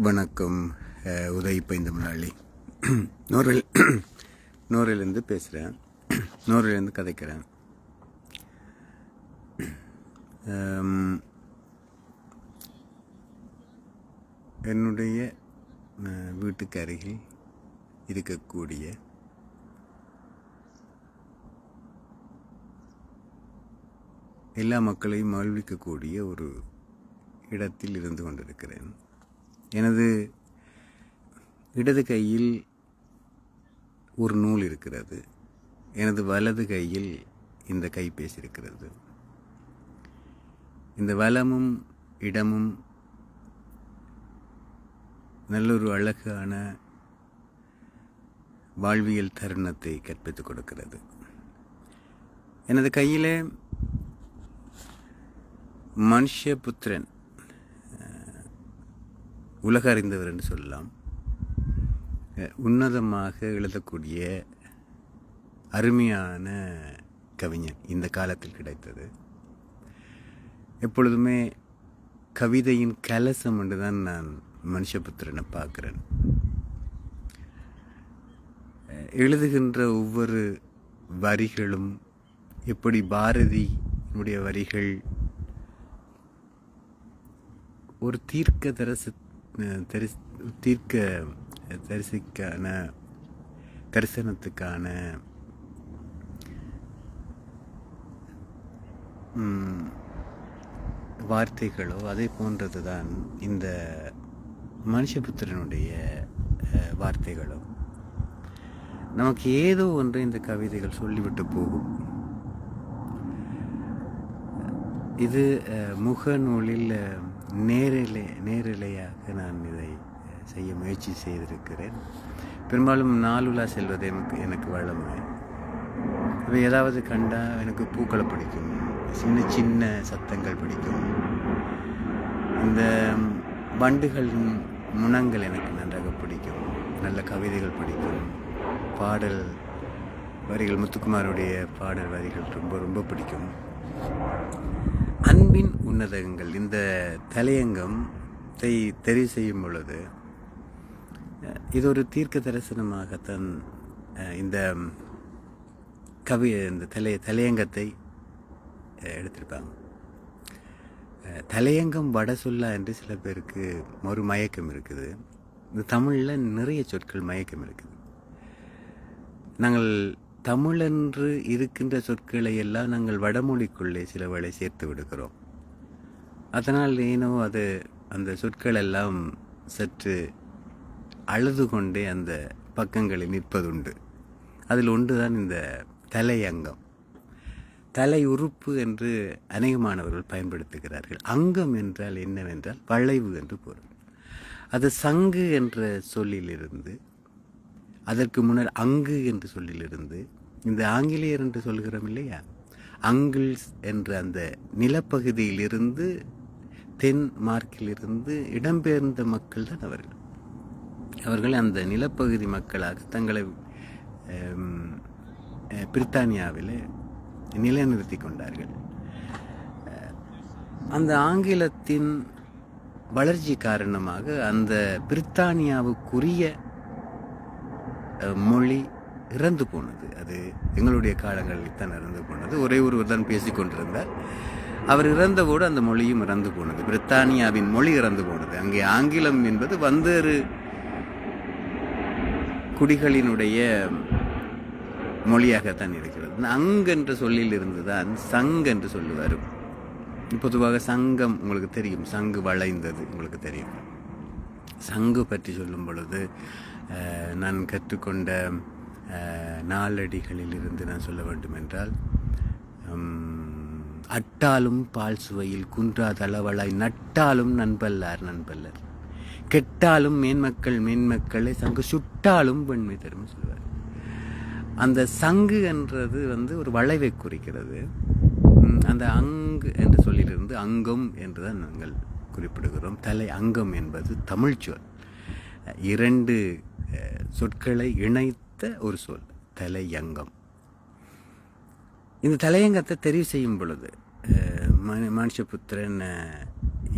வணக்கம். உதய் பைந்தமிழாளி நூறிலிருந்து பேசுகிறேன். நூறிலிருந்து கதைக்கிறேன். என்னுடைய வீட்டுக்கு அருகில் இருக்கக்கூடிய எல்லா மக்களையும் மகிழ்விக்கக்கூடிய ஒரு இடத்தில் இருந்து கொண்டிருக்கிறேன். எனது இடது கையில் ஒரு நூல் இருக்கிறது. எனது வலது கையில் இந்த கைபேசி இருக்கிறது. இந்த வலமும் இடமும் நல்லொரு அழகான வாழ்வியல் தருணத்தை கற்பித்துக் கொடுக்கிறது. எனது கையிலே மனுஷபுத்திரன், உலக அறிந்தவர் என்று சொல்லலாம், உன்னதமாக எழுதக்கூடிய அருமையான கவிஞன் இந்த காலத்தில் கிடைத்தது. எப்பொழுதுமே கவிதையின் கலசம் என்று தான் நான் மனுஷபுத்திரனை பார்க்கிறேன். எழுதுகின்ற ஒவ்வொரு வரிகளும் எப்படி பாரதியினுடைய வரிகள் ஒரு தரிசனத்துக்கான வார்த்தைகளோ அதே போன்றது தான் இந்த மனுஷபுத்திரனுடைய வார்த்தைகளோ. நமக்கு ஏதோ ஒன்று இந்த கவிதைகள் சொல்லிவிட்டு போகும். இது முகநூலில் நேரிலையாக நான் இதை செய்ய முயற்சி செய்திருக்கிறேன். பெரும்பாலும் நாளுலா செல்வது எனக்கு வழமை. இப்போ ஏதாவது கண்டால் எனக்கு பூக்களை பிடிக்கும், சின்ன சின்ன சத்தங்கள் பிடிக்கும், இந்த வண்டுகள் முனங்கள் எனக்கு நன்றாக பிடிக்கும், நல்ல கவிதைகள் பிடிக்கும், பாடல் வரிகள், முத்துக்குமாருடைய பாடல் வரிகள் ரொம்ப ரொம்ப பிடிக்கும். அன்பின் உன்னதங்கள் இந்த தலையங்கத்தை தெரிவு செய்யும் பொழுது இது ஒரு தீர்க்க தரிசனமாகத்தான் இந்த இந்த தலையங்கத்தை எடுத்திருப்பாங்க. தலையங்கம் வட சொல்லா என்று சில பேருக்கு ஒரு மயக்கம் இருக்குது. இந்த தமிழில் நிறைய சொற்கள் மயக்கம் இருக்குது. நாங்கள் தமிழென்று இருக்கின்ற சொற்களை எல்லாம் நாங்கள் வடமொழிக்குள்ளே சில வேளை சேர்த்து விடுகிறோம். அதனால் ஏனோ அந்த சொற்கள் எல்லாம் சற்று அழுது கொண்டே அந்த பக்கங்களில் நிற்பதுண்டு. அதில் ஒன்றுதான் இந்த தலையங்கம். தலை உறுப்பு என்று அநேகமானவர்கள் பயன்படுத்துகிறார்கள். அங்கம் என்றால் என்னவென்றால் வளைவு என்று பொருள். அது சங்கு என்ற சொல்லிலிருந்து, அதற்கு முன்னர் அங்கு என்று சொல்லிலிருந்து, இந்த ஆங்கிலேயர் என்று சொல்கிறோம் இல்லையா, அங்கிள்ஸ் என்ற அந்த நிலப்பகுதியிலிருந்து, தென் மார்க்கிலிருந்து இடம்பெயர்ந்த மக்கள் தான் அவர்கள். அவர்கள் அந்த நிலப்பகுதி மக்களாக தங்களை பிரித்தானியாவில் நிலைநிறுத்தி கொண்டார்கள். அந்த ஆங்கிலத்தின் வளர்ச்சி காரணமாக அந்த பிரித்தானியாவுக்குரிய மொழி இறந்து போனது. அது எங்களுடைய காலங்களில் தான் இறந்து போனது. ஒரே ஒருவர் தான் பேசிக்கொண்டிருந்தார். அவர் இறந்தவோடு அந்த மொழியும் இறந்து போனது. பிரித்தானியாவின் மொழி இறந்து போனது. அங்கே ஆங்கிலம் என்பது வந்தேறு குடிகளினுடைய மொழியாகத்தான் இருக்கிறது. அங்கென்ற சொல்லில் இருந்துதான் சங் என்று சொல்லுவார். பொதுவாக சங்கம் உங்களுக்கு தெரியும், சங்கு வளைந்தது உங்களுக்கு தெரியும். சங்கு பற்றி சொல்லும் பொழுது நான் கற்றுக்கொண்ட நாளடிகளில் இருந்து நான் சொல்ல வேண்டும் என்றால், அட்டாலும் பால் சுவையில் குன்றா தளவளாய் நட்டாலும் நண்பல்லார், கெட்டாலும் மேன்மக்களை சங்கு சுட்டாலும் வெண்மை தரும் சொல்வார். அந்த சங்கு என்றது ஒரு வளைவை குறிக்கிறது. அந்த அங்கு என்று சொல்லிலிருந்து அங்கம் என்றுதான் நாங்கள் குறிப்பிடுகிறோம். தலை அங்கம் என்பது தமிழ் சொல். இரண்டு சொற்களை இணைத்த ஒரு சொல் தலையங்கம். இந்த தலையங்கத்தை தெரிவு செய்யும் பொழுது மனுஷபுத்திரன்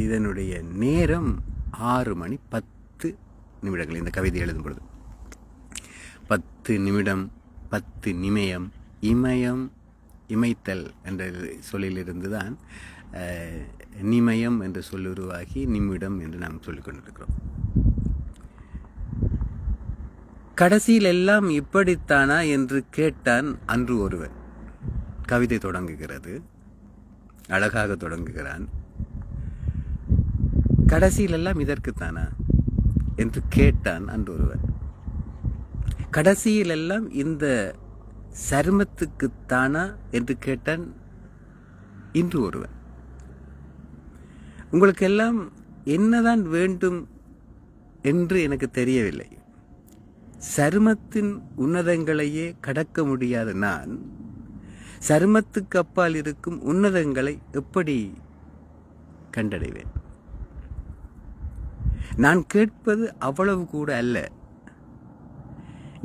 இதனுடைய நேரம் 6:10 நிமிடங்கள் இந்த கவிதை எழுதும் பொழுது. 10 நிமிடம், 10 நிமயம், இமயம், இமைத்தல் என்ற சொல்லிலிருந்து தான் நிமயம் என்ற சொல் உருவாகி நிமிடம் என்று நாம் சொல்லிக் கொண்டிருக்கிறோம். கடைசியில் எல்லாம் இப்படித்தானா என்று கேட்டான் அன்று ஒருவன். கவிதை தொடங்குகிறது, அழகாக தொடங்குகிறான். கடைசியில் எல்லாம் இதற்குத்தானா என்று கேட்டான் அன்று ஒருவன். கடைசியில் எல்லாம் இந்த சருமத்துக்குத்தானா என்று கேட்டான் இன்று ஒருவன். உங்களுக்கெல்லாம் என்னதான் வேண்டும் என்று எனக்கு தெரியவில்லை. சருமத்தின் உன்னதங்களையே கடக்க முடியாத நான் சருமத்துக்கு அப்பால் இருக்கும் உன்னதங்களை எப்படி கண்டடைவேன்? நான் கேட்பது அவ்வளவு கூட அல்ல.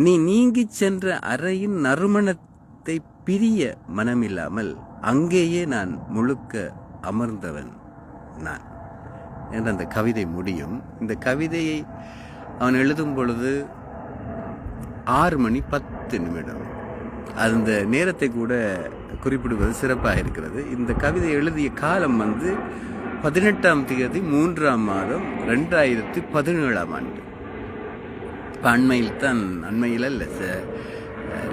நீ நீங்கிச் சென்ற அறையின் நறுமணத்தை பிரிய மனமில்லாமல் அங்கேயே நான் முழுக்க அமர்ந்தவன் நான் என்று அந்த கவிதை முடியும். இந்த கவிதையை அவன் எழுதும் பொழுது 6 மணி 10 நிமிடம். அந்த நேரத்தை கூட குறிப்பிடுவது சிறப்பாக இருக்கிறது. இந்த கவிதை எழுதிய காலம் 18ஆம் தேதி 3ஆம் மாதம் 2017ஆம் ஆண்டு. அண்மையில் அல்ல,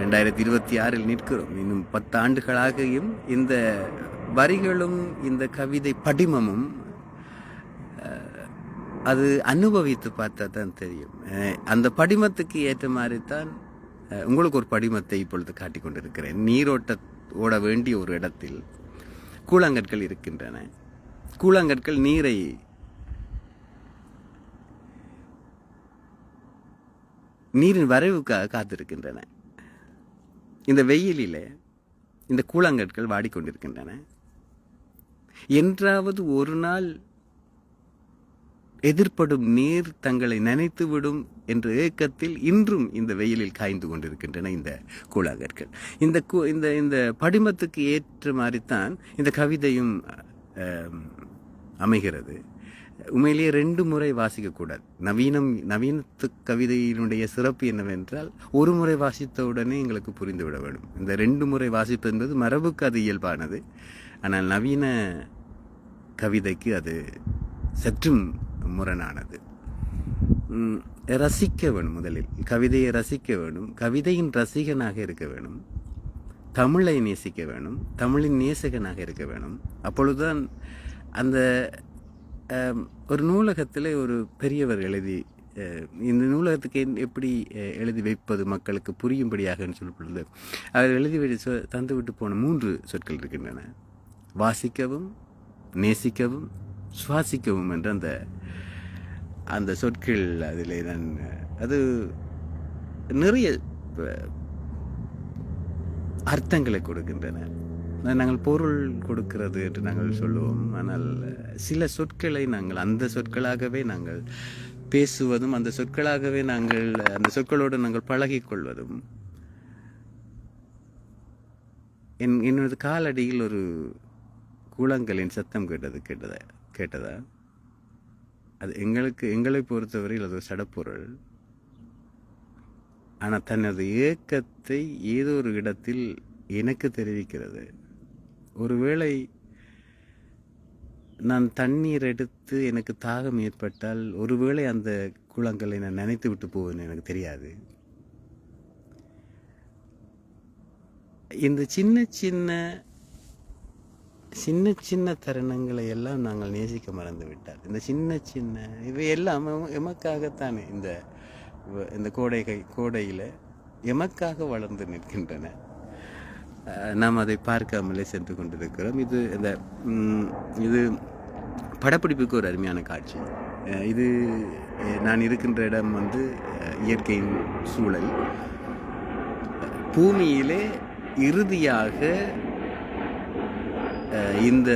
2026 நிற்கிறோம். இன்னும் 10 ஆண்டுகளாகியும் இந்த வரிகளும் இந்த கவிதை படிமமும் அது அனுபவித்து பார்த்தா தான் தெரியும். அந்த படிமத்துக்கு ஏற்ற மாதிரி தான் உங்களுக்கு ஒரு படிமத்தை இப்பொழுது காட்டிக் கொண்டிருக்கிறேன். ஓட வேண்டிய ஒரு இடத்தில் கூழாங்கற்கள் இருக்கின்றன. கூழாங்கற்கள் நீரின் வரவுக்காக காத்திருக்கின்றன. இந்த வெயிலிலே இந்த கூழாங்கற்கள் வாடிக்கொண்டிருக்கின்றன. என்றாவது ஒரு நாள் எதிர்ப்படும் நீர் தங்களை நனைத்துவிடும் என்ற ஏக்கத்தில் இன்றும் இந்த வெயிலில் காய்ந்து கொண்டிருக்கின்றன இந்த கூழாங்கற்கள். இந்த படிமத்துக்கு ஏற்ற மாதிரித்தான் இந்த கவிதையும் அமைகிறது. உண்மையிலேயே 2 முறை வாசிக்கக்கூடாது. நவீனத்து கவிதையினுடைய சிறப்பு என்னவென்றால் ஒரு முறை வாசித்தவுடனே எங்களுக்கு புரிந்துவிட வேண்டும். இந்த 2 முறை வாசிப்பது என்பது மரபுக்கு அது இயல்பானது. ஆனால் நவீன கவிதைக்கு அது சற்றும் முரணானது. ரசிக்க வேணும். முதலில் கவிதையை ரசிக்க வேணும். கவிதையின் ரசிகனாக இருக்க வேணும். தமிழை நேசிக்க வேணும். தமிழின் நேசகனாக இருக்க வேணும். அப்பொழுதுதான் அந்த ஒரு நூலகத்தில் ஒரு பெரியவர் எழுதி, இந்த நூலகத்துக்கு எப்படி எழுதி வைப்பது மக்களுக்கு புரியும்படியாக சொல்லும் பொழுது அவர் எழுதி தந்துவிட்டு போன 3 சொற்கள் இருக்கின்றன. வாசிக்கவும், நேசிக்கவும், சுவாசிக்கவும் என்ற அந்த சொற்கள் அதில் அது நிறைய அர்த்தங்களை கொடுக்கின்றன. நாங்கள் பொருள் கொடுக்கிறது என்று நாங்கள் சொல்லுவோம். ஆனால் சில சொற்களை நாங்கள் அந்த சொற்களாகவே நாங்கள் பேசுவதும், அந்த சொற்களாகவே நாங்கள் அந்த சொற்களோடு நாங்கள் பழகிக்கொள்வதும். என்னோட காலடியில் ஒரு கூழாங்கலின் சத்தம் கேட்டதா அது எங்களை பொறுத்தவரையில் அது ஒரு சடப்பொருள். ஆனால் தனது ஏக்கத்தை ஏதோ ஒரு இடத்தில் எனக்கு தெரிவிக்கிறது. ஒருவேளை நான் தண்ணீர் எடுத்து எனக்கு தாகம் ஏற்பட்டால் ஒருவேளை அந்த கூழாங்கல்லை நான் நினைத்து விட்டு போவேன்னு எனக்கு தெரியாது. இந்த சின்ன சின்ன தருணங்களை எல்லாம் நாங்கள் நேசிக்க மறந்து விட்டார். இந்த சின்ன இவை எல்லாம் எமக்காகத்தானே இந்த கோடையில் எமக்காக வளர்ந்து நிற்கின்றன. நாம் அதை பார்க்காமலே சென்று கொண்டிருக்கிறோம். இது படப்பிடிப்புக்கு ஒரு அருமையான காட்சி. இது நான் இருக்கின்ற இடம் இயற்கையின் சூழல். பூமியிலே இறுதியாக இந்த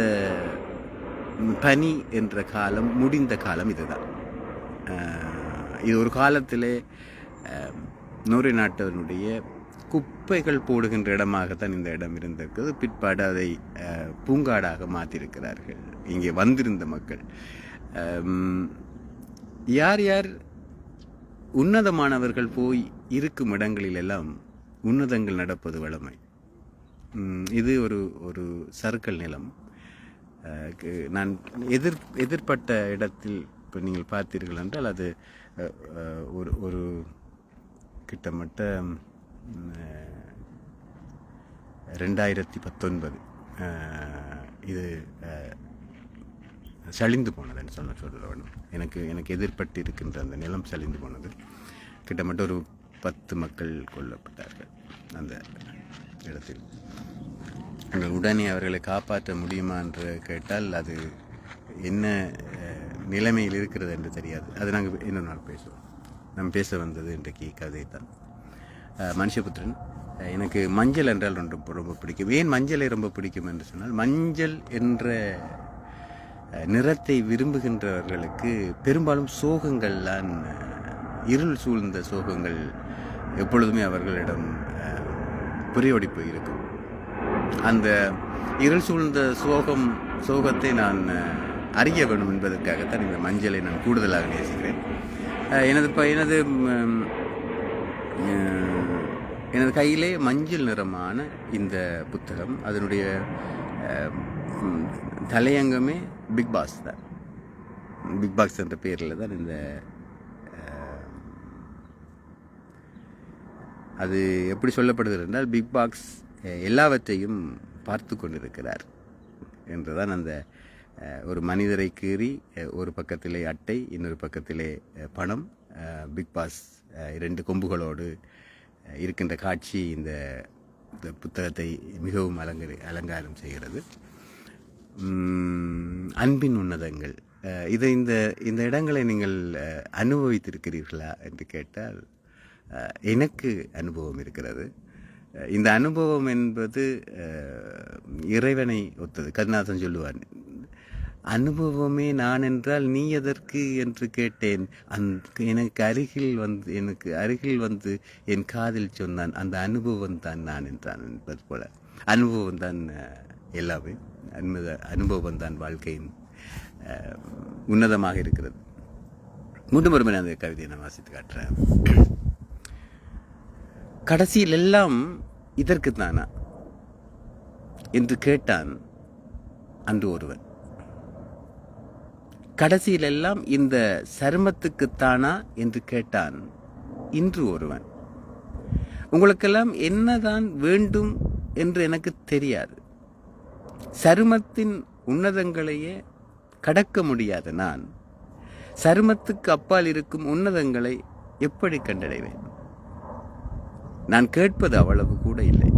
பனி என்ற காலம் முடிந்த காலம் இதுதான். இது ஒரு காலத்திலே நோர்வே நாட்டவனுடைய குப்பைகள் போடுகின்ற இடமாகத்தான் இந்த இடம் இருந்திருக்கிறது. பிற்பாடு அதை பூங்காடாக மாற்றியிருக்கிறார்கள் இங்கே வந்திருந்த மக்கள். யார் யார் உன்னதமானவர்கள் போய் இருக்கும் இடங்களிலெல்லாம் உன்னதங்கள் நடப்பது வழமை. இது ஒரு ஒரு சறுக்கல் நிலம். நான் எதிர்பட்ட இடத்தில் இப்போ நீங்கள் பார்த்தீர்கள் என்றால் அது ஒரு ஒரு கிட்டத்தட்ட 2019 இது சளிந்து போனதுன்னு சொல்ல வேணும். எனக்கு எதிர்பட்டு இருக்கின்ற அந்த நிலம் சளிந்து போனது. கிட்டத்தட்ட ஒரு 10 மக்கள் கொல்லப்பட்டார்கள் அந்த இடத்தில். நாங்கள் உடனே அவர்களை காப்பாற்ற முடியுமா என்று கேட்டால் அது என்ன நிலைமையில் இருக்கிறது என்று தெரியாது. அது நாங்கள் இன்னொரு நாள் பேசுவோம். நாம் பேச வந்தது இன்றைக்கு கதை தான். மனுஷபுத்திரன். எனக்கு மஞ்சள் என்றால் ரொம்ப பிடிக்கும். ஏன் மஞ்சளை ரொம்ப பிடிக்கும் என்று சொன்னால், மஞ்சள் என்ற நிறத்தை விரும்புகின்றவர்களுக்கு பெரும்பாலும் சோகங்கள்லாம், இருள் சூழ்ந்த சோகங்கள் எப்பொழுதுமே அவர்களிடம் புரியோடிப்பு இருக்கும். அந்த இருள் சூழ்ந்த சோகத்தை நான் அறிய வேண்டும் என்பதற்காகத்தான் இந்த மஞ்சளை நான் கூடுதலாக நேசிக்கிறேன். எனது கையிலே மஞ்சள் நிறமான இந்த புத்தகம், அதனுடைய தலையங்கமே பிக் பாஸ் தான். பிக் பாஸ் என்ற பெயரில் தான் இந்த அது எப்படி சொல்லப்படுகிறது என்றால், பிக் பாஸ் எல்லாவற்றையும் பார்த்து கொண்டிருக்கிறார் என்றுதான். அந்த ஒரு மனிதரை கீறி ஒரு பக்கத்திலே அட்டை, இன்னொரு பக்கத்திலே பணம், பிக் பாஸ் 2 கொம்புகளோடு இருக்கின்ற காட்சி இந்த புத்தகத்தை மிகவும் அலங்காரம் செய்கிறது. அன்பின் உன்னதங்கள். இதை இந்த இடங்களை நீங்கள் அனுபவித்திருக்கிறீர்களா என்று கேட்டால், எனக்கு அனுபவம் இருக்கிறது. இந்த அனுபவம் என்பது இறைவனை ஒத்தது. கருணாசன் சொல்லுவார், அனுபவமே நான் என்றால் நீ எதற்கு என்று கேட்டேன். எனக்கு அருகில் வந்து என் காதில் சொன்னான், அந்த அனுபவம் தான் நான் என்றான் என்பது போல. அனுபவம் தான் எல்லாமே. அனுபவம் தான் வாழ்க்கையின் உன்னதமாக இருக்கிறது. மீண்டும் ஒருமுறை அந்த கவிதையை நான் வாசித்து காட்டுறேன். கடைசியில் எல்லாம் இதற்குத்தானா என்று கேட்டான் அன்று ஒருவன். கடைசியில் எல்லாம் இந்த சருமத்துக்குத்தானா என்று கேட்டான் இன்று ஒருவன். உங்களுக்கெல்லாம் என்னதான் வேண்டும் என்று எனக்கு தெரியாது. சருமத்தின் உன்னதங்களையே கடக்க முடியாத நான் சருமத்துக்கு அப்பால் இருக்கும் உன்னதங்களை எப்படி கண்டடைவேன்? நான் கேட்பது அவ்வளவு கூட இல்லை.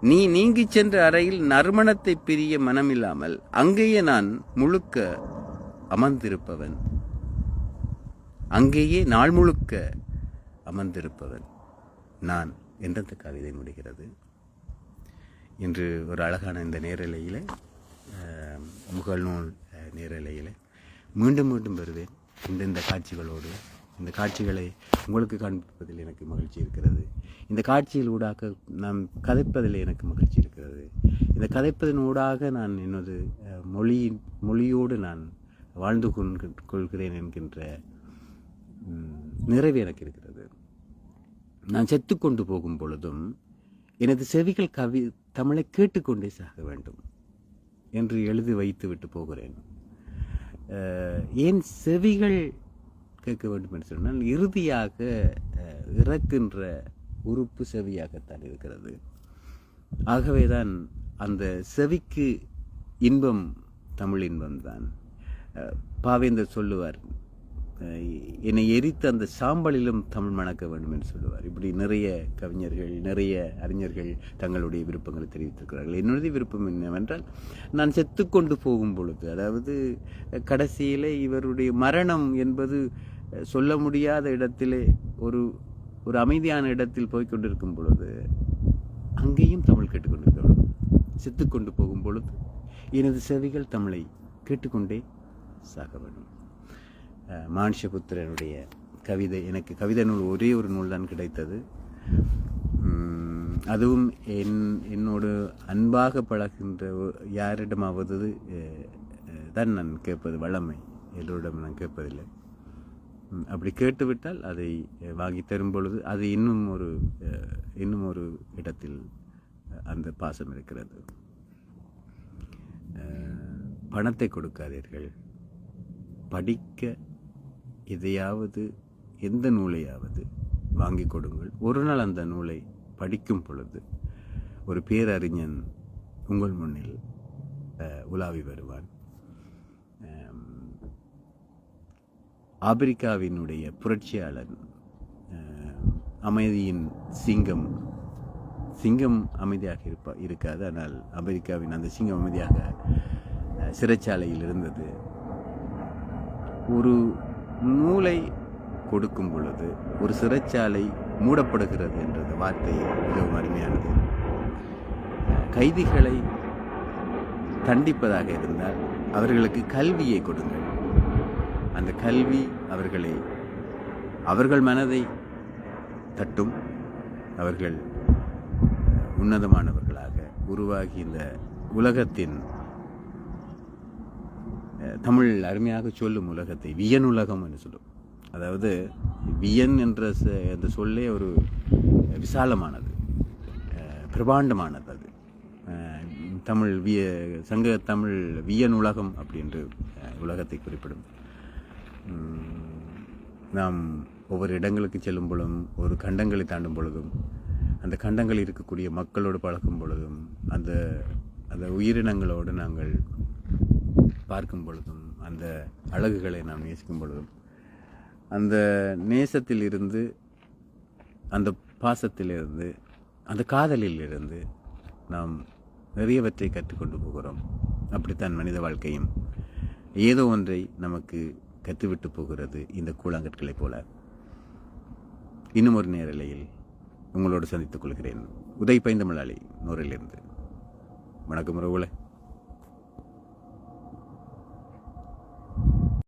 நீ நீங்கிச் சென்ற அறையில் நறுமணத்தை பிரிய மனமில்லாமல் அங்கேயே நான் முழுக்க அமர்ந்திருப்பவன். அங்கேயே நாள் முழுக்க அமர்ந்திருப்பவன் நான் என்ற கவிதை முடிகிறது. இன்று ஒரு அழகான இந்த நேரலையில், முகல் நூல் நேரலையில் மீண்டும் வருவேன் இந்த காட்சிகளோடு. இந்த காட்சிகளை உங்களுக்கு காண்பிப்பதில் எனக்கு மகிழ்ச்சி இருக்கிறது. இந்த காட்சியில் ஊடாக நாம் கதைப்பதில் எனக்கு மகிழ்ச்சி இருக்கிறது. இந்த கதைப்பதன் ஊடாக நான் எனது மொழியோடு நான் வாழ்ந்து கொள்கிறேன் என்கின்ற நிறைவு எனக்கு இருக்கிறது. நான் செத்துக்கொண்டு போகும் பொழுதும் எனது செவிகள் தமிழை கேட்டுக்கொண்டே சாக வேண்டும் என்று எழுதி வைத்து விட்டு போகிறேன். ஏன் செவிகள் கேட்க வேண்டும் என்று சொன்னால், இறுதியாக இறக்கின்ற உறுப்பு செவியாகத்தான் இருக்கிறது. ஆகவேதான் அந்த செவிக்கு இன்பம் தமிழ் இன்பம்தான். பாவேந்தர் சொல்லுவார், என்னை எரித்து அந்த சாம்பலிலும் தமிழ் மணக்க வேண்டும் என்று சொல்லுவார். இப்படி நிறைய கவிஞர்கள், நிறைய அறிஞர்கள் தங்களுடைய விருப்பங்களை தெரிவித்திருக்கிறார்கள். என்னுடைய விருப்பம் என்னவென்றால், நான் செத்துக்கொண்டு போகும் பொழுது, அதாவது கடைசியிலே இவருடைய மரணம் என்பது சொல்ல முடியாத இடத்திலே ஒரு அமைதியான இடத்தில் போய்கொண்டிருக்கும் பொழுது அங்கேயும் தமிழ் கேட்டுக்கொண்டிருக்க வேண்டும். செத்துக்கொண்டு போகும் பொழுது எனது செவிகள் தமிழை கேட்டுக்கொண்டே சாக வேண்டும். மானுஷபுத்திரனுடைய கவிதை, எனக்கு கவிதை நூல் ஒரே ஒரு நூல் தான் கிடைத்தது. அதுவும் என்னோடு அன்பாக பழகின்ற யாரிடமாவது தான் நான் கேட்பது வழமை. எல்லோரிடம் நான் கேட்பதில்லை. அப்படி கேட்டுவிட்டால் அதை வாங்கி தரும் பொழுது அது இன்னும் ஒரு இடத்தில் அந்த பாசம் இருக்கிறது. பணத்தை கொடுக்காதீர்கள், படிக்க எதையாவது எந்த நூலையாவது வாங்கி கொடுங்கள். ஒரு நாள் அந்த நூலை படிக்கும் பொழுது ஒரு பேரறிஞன் உங்கள் முன்னில் உலாவி வருவான். ஆப்பிரிக்காவினுடைய புரட்சியாளன், அமைதியின் சிங்கம் அமைதியாக இருக்காது, ஆனால் அமெரிக்காவின் அந்த சிங்கம் அமைதியாக சிறைச்சாலையில் இருந்தது. ஒரு நூலை கொடுக்கும் பொழுது ஒரு சிறைச்சாலை மூடப்படுகிறது என்ற வார்த்தை மிகவும் அருமையானது. கைதிகளை தண்டிப்பதாக இருந்தால் அவர்களுக்கு கல்வியை கொடுங்கள். அந்த கல்வி அவர்கள் மனதை தட்டும், அவர்கள் உன்னதமானவர்களாக உருவாகி இந்த உலகத்தின், தமிழ் அருமையாக சொல்லும் உலகத்தை வியனுலகம் என்று சொல்லும். அதாவது வியன் என்ற அந்த சொல்லே ஒரு விசாலமானது, பிரபாண்டமானது. அது தமிழ் சங்க தமிழ் வியனுலகம் அப்படின்று உலகத்தை குறிப்பிடும். நாம் ஒவ்வொரு இடங்களுக்கு செல்லும் பொழுதும், ஒரு கண்டங்களை தாண்டும் பொழுதும், அந்த கண்டங்களில் இருக்கக்கூடிய மக்களோடு பழகும் பொழுதும், அந்த உயிரினங்களோடு நாங்கள் பார்க்கும் பொழுதும், அந்த அழகுகளை நாம் நேசிக்கும் பொழுதும், அந்த நேசத்தில் இருந்து, அந்த பாசத்திலிருந்து, அந்த காதலில் இருந்து நாம் நிறையவற்றை கற்றுக்கொண்டு போகிறோம். அப்படித்தான் மனித வாழ்க்கையும் ஏதோ ஒன்றை நமக்கு கற்றுவிட்டு போகிறது, இந்த கூழாங்கற்களைப் போல. இன்னும் ஒரு நேரலையில் உங்களோடு சந்தித்துக் கொள்கிறேன். உதய் பைந்தமிழாளி நூறிலிருந்து. வணக்கம் உறவுகளே.